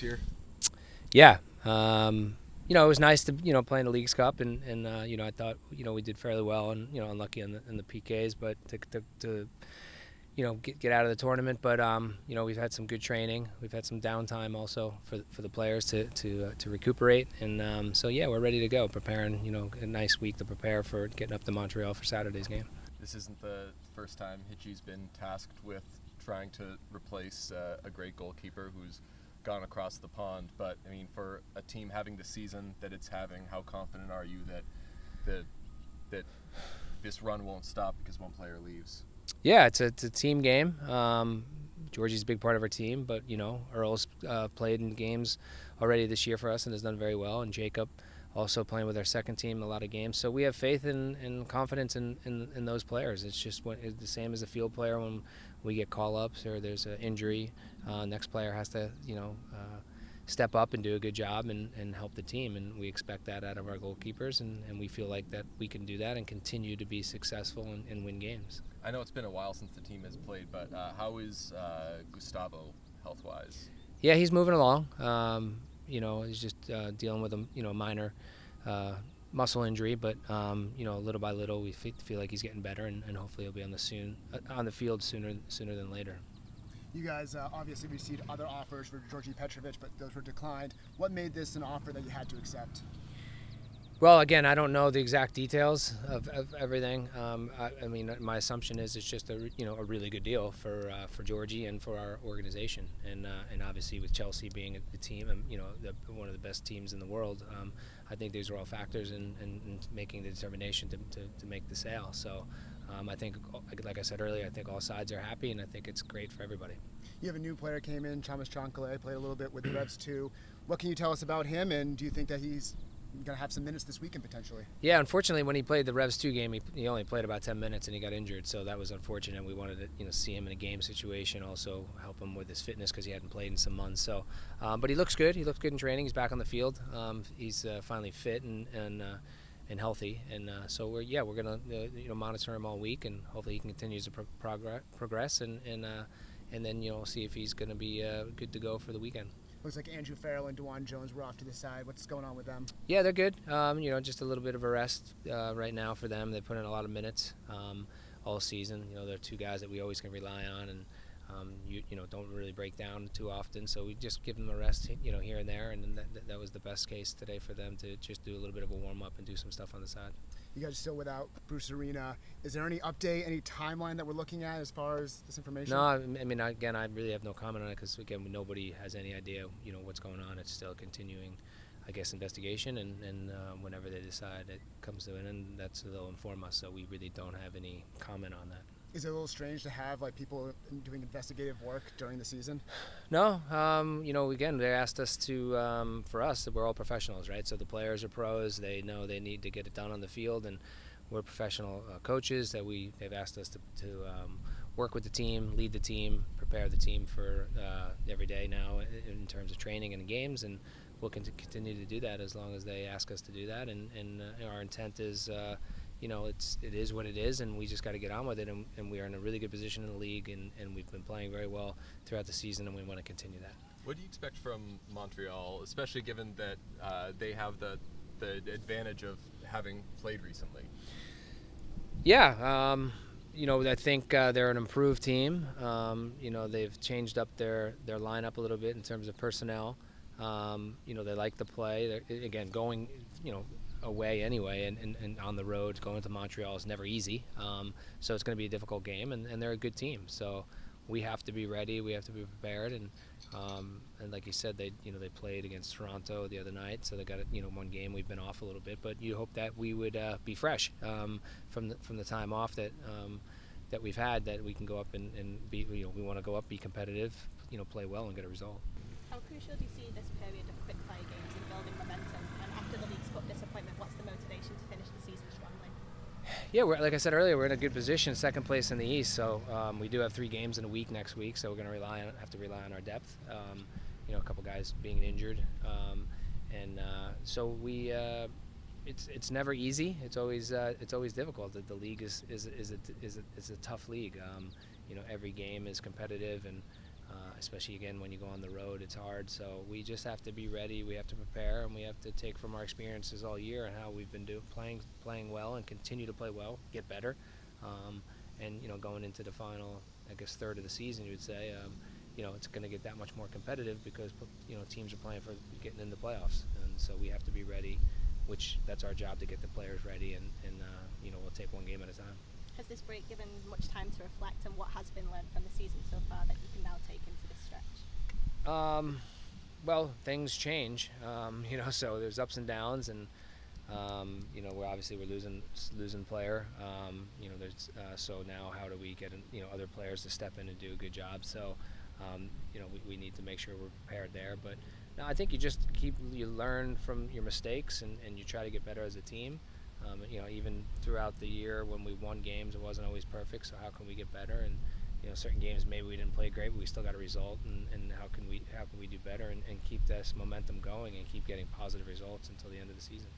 Here. Yeah. It was nice to play in the Leagues Cup, and I thought we did fairly well, and unlucky in the PKs, but to get out of the tournament. But we've had some good training. We've had some downtime also for the players to recuperate, and so yeah, we're ready to go. Preparing a nice week to prepare for getting up to Montreal for Saturday's game. This isn't the first time Richie's been tasked with trying to replace a great goalkeeper who's gone across the pond. But I mean, for a team having the season that it's having, how confident are you that this run won't stop because one player leaves? Yeah, it's a team game. Djordje's a big part of our team, but Earl's played in games already this year for us and has done very well, and Jacob also playing with our second team in a lot of games. So we have faith and confidence in those players. It's just it's the same as a field player. When we get call-ups or there's an injury, next player has to step up and do a good job and help the team, and we expect that out of our goalkeepers, and we feel like that we can do that and continue to be successful and win games. I know it's been a while since the team has played, but how is Gustavo health-wise? Yeah, he's moving along. He's just dealing with a minor muscle injury, but little by little we feel like he's getting better, and hopefully he'll be on the field sooner than later. You guys obviously received other offers for Djordje Petrovic, but those were declined. What made this an offer that you had to accept? Well, again, I don't know the exact details of everything. I mean, my assumption is it's just a really good deal for Djordje and for our organization, and obviously with Chelsea being the team, and one of the best teams in the world, I think these are all factors in making the determination to make the sale. So I think, like I said earlier, I think all sides are happy, and I think it's great for everybody. You have a new player came in, Thomas Chancalay, played a little bit with the Revs too. What can you tell us about him, and do you think that he's going to have some minutes this weekend potentially? Yeah, unfortunately, when he played the Revs 2 game, he only played about 10 minutes and he got injured, so that was unfortunate. We wanted to see him in a game situation, also help him with his fitness because he hadn't played in some months. So, but he looks good. He looks good in training. He's back on the field. He's finally fit and healthy, and so we're going to monitor him all week, and hopefully he can continue to progress and then see if he's going to be good to go for the weekend. Looks like Andrew Farrell and DeJuan Jones were off to the side. What's going on with them? Yeah, they're good. Just a little bit of a rest right now for them. They put in a lot of minutes all season. They're two guys that we always can rely on, and don't really break down too often. So we just give them a rest, here and there, and then that was the best case today for them to just do a little bit of a warm up and do some stuff on the side. You guys are still without Bruce Arena. Is there any update, any timeline that we're looking at as far as this information? No, I mean, again, I really have no comment on it because, again, nobody has any idea, what's going on. It's still continuing, I guess, investigation, and whenever they decide it comes to an end, they'll inform us. So we really don't have any comment on that. Is it a little strange to have people doing investigative work during the season? No, again, they asked us for us, we're all professionals, right? So the players are pros. They know they need to get it done on the field, and we're professional coaches that they've asked us to work with the team, lead the team, prepare the team for every day now in terms of training and games, and we'll continue to do that as long as they ask us to do that. And our intent is. It is what it is, and we just got to get on with it, and we are in a really good position in the league, and we've been playing very well throughout the season, and we want to continue that. What do you expect from Montreal, especially given that they have the advantage of having played recently? Yeah, I think they're an improved team. They've changed up their lineup a little bit in terms of personnel. They like to play. They're, again, going, away anyway, and on the road, going to Montreal is never easy. So it's going to be a difficult game, and they're a good team. So we have to be ready. We have to be prepared, and like you said, they played against Toronto the other night, so they got one game. We've been off a little bit, but you hope that we would be fresh from the time off that we've had, that we can go up and be. We want to go up, be competitive, play well, and get a result. How crucial do you see this period of quick fire games in building momentum? And after the Leagues Cup disappointment, what's the motivation to finish the season strongly? Yeah, like I said earlier, we're in a good position, second place in the East. So we do have 3 games in a week next week, so we're going to have to rely on our depth. A couple guys being injured, so we. It's never easy. It's always difficult. The league is a tough league. Every game is competitive, and especially again when you go on the road, it's hard. So we just have to be ready. We have to prepare, and we have to take from our experiences all year and how we've been playing well and continue to play well, get better. And going into the final, I guess, third of the season, you would say, it's going to get that much more competitive because teams are playing for getting in the playoffs, and so we have to be ready. Which that's our job, to get the players ready, and we'll take one game at a time. Has this break given much time to reflect on what has been learned from the season so far that you can now take into this stretch? Well, things change, so there's ups and downs, and we're losing player. So now how do we get other players to step in and do a good job? So we need to make sure we're prepared there. But no, I think you learn from your mistakes, and you try to get better as a team. Even throughout the year when we won games, it wasn't always perfect. So how can we get better? And certain games maybe we didn't play great, but we still got a result. And how can we do better and keep this momentum going and keep getting positive results until the end of the season?